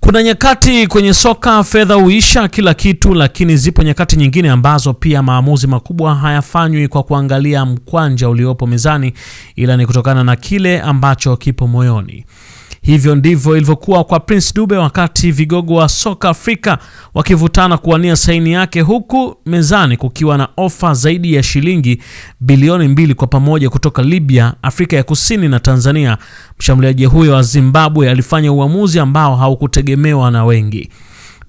Kuna nyakati kwenye soka fedha huisha kila kitu, lakini zipo nyakati nyingine ambazo pia maamuzi makubwa hayafanywi kwa kuangalia mkwanja uliopo mezani, ila ni kutokana na kile ambacho kipo moyoni. Hivyo ndivyo ilivyokuwa kwa Prince Dube wakati vigogo wa soka Afrika wakivutana kuwania saini yake, huku mezani kukiwa na ofa zaidi ya shilingi bilioni 2 kwa pamoja kutoka Libya, Afrika ya Kusini na Tanzania. Mshambuliaji huyo wa Zimbabwe alifanya uamuzi ambao haukutegemewa na wengi.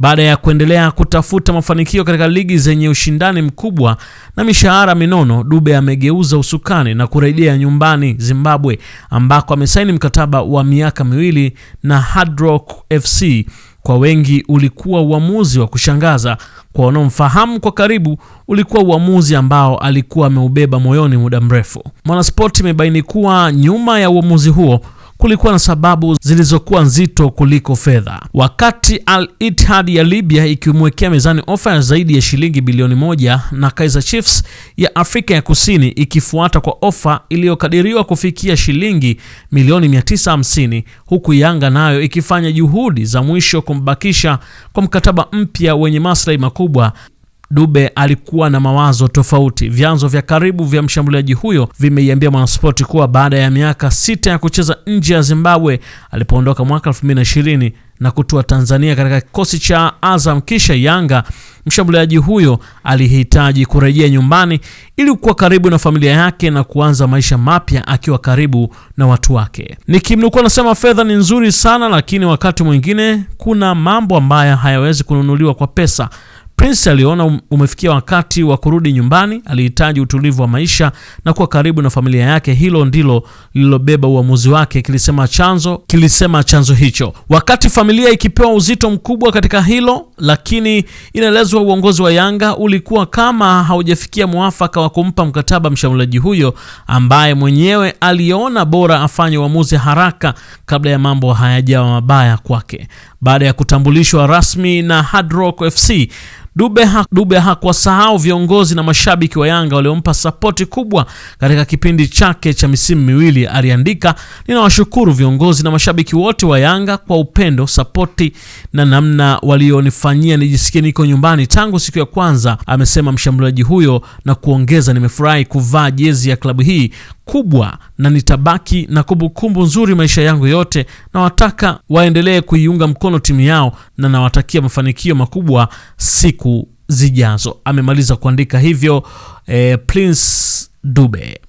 Baada ya kuendelea kutafuta mafanikio katika ligi zenye ushindani mkubwa na mishahara minono, Dube amegeuza usukani na kurejea nyumbani Zimbabwe, ambako amesaini mkataba wa miaka 2 na Hard Rock FC. Kwa wengi ulikuwa uamuzi wa kushangaza, kwa wanaomfahamu kwa karibu ulikuwa uamuzi ambao alikuwa ameubeba moyoni muda mrefu. Mwanaspoti imebaini kuwa nyuma ya uamuzi huo kulikuwa na sababu zilizokuwa nzito kuliko fedha. Wakati Al Ittihad ya Libya ikimwekea mezani ofa ya zaidi ya shilingi bilioni 1 na Kaizer Chiefs ya Afrika ya Kusini ikifuata kwa ofa iliyokadiriwa kufikia shilingi milioni 950, huku Yanga nayo ikifanya juhudi za mwisho kumbakisha kwa mkataba mpya wenye maslahi makubwa, Dube alikuwa na mawazo tofauti. Vyanzo vya karibu vya mshambuliaji huyo vimeiambia Mwanaspoti kuwa baada ya miaka 6 ya kucheza nje ya Zimbabwe, alipoondoka mwaka 2020 na kutua Tanzania katika kikosi cha Azam kisha Yanga, mshambuliaji huyo alihitaji kurejea nyumbani ili kuwa karibu na familia yake na kuanza maisha mapya akiwa karibu na watu wake. Nikimnukuu anasema, fedha ni nzuri sana, lakini wakati mwingine kuna mambo ambayo hayawezi kununuliwa kwa pesa. Prince aliona umefikia wakati wa kurudi nyumbani, alihitaji utulivu wa maisha na kuwa karibu na familia yake. Hilo ndilo lililobeba uamuzi wake, kilisema chanzo hicho. Wakati familia ikipewa uzito mkubwa katika hilo, lakini inaelezwa uongozi wa Yanga ulikuwa kama haujafikia mwafaka wa kumpa mkataba mshambuliaji huyo, ambaye mwenyewe aliona bora afanye uamuzi haraka kabla ya mambo hayajawa mabaya kwake. Baada ya kutambulishwa rasmi na Hard Rock FC, Dube hakuwasahau viongozi na mashabiki wa Yanga waliompa sapoti kubwa katika kipindi chake cha misimu miwili. Aliandika, ninawashukuru viongozi na mashabiki wote wa Yanga kwa upendo, sapoti na namna walionifanyia nijisikie niko nyumbani tangu siku ya kwanza, amesema mshambuliaji huyo, na kuongeza, nimefurahi kuvaa jezi ya klabu hii kubwa na nitabaki na kumbukumbu nzuri maisha yangu yote, na wataka waendelee kuiunga mkono timu yao na nawatakia mafanikio makubwa siku zijazo. Amemaliza kuandika hivyo Prince Dube.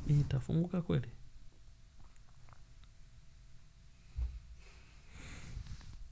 Itafunguka kweli?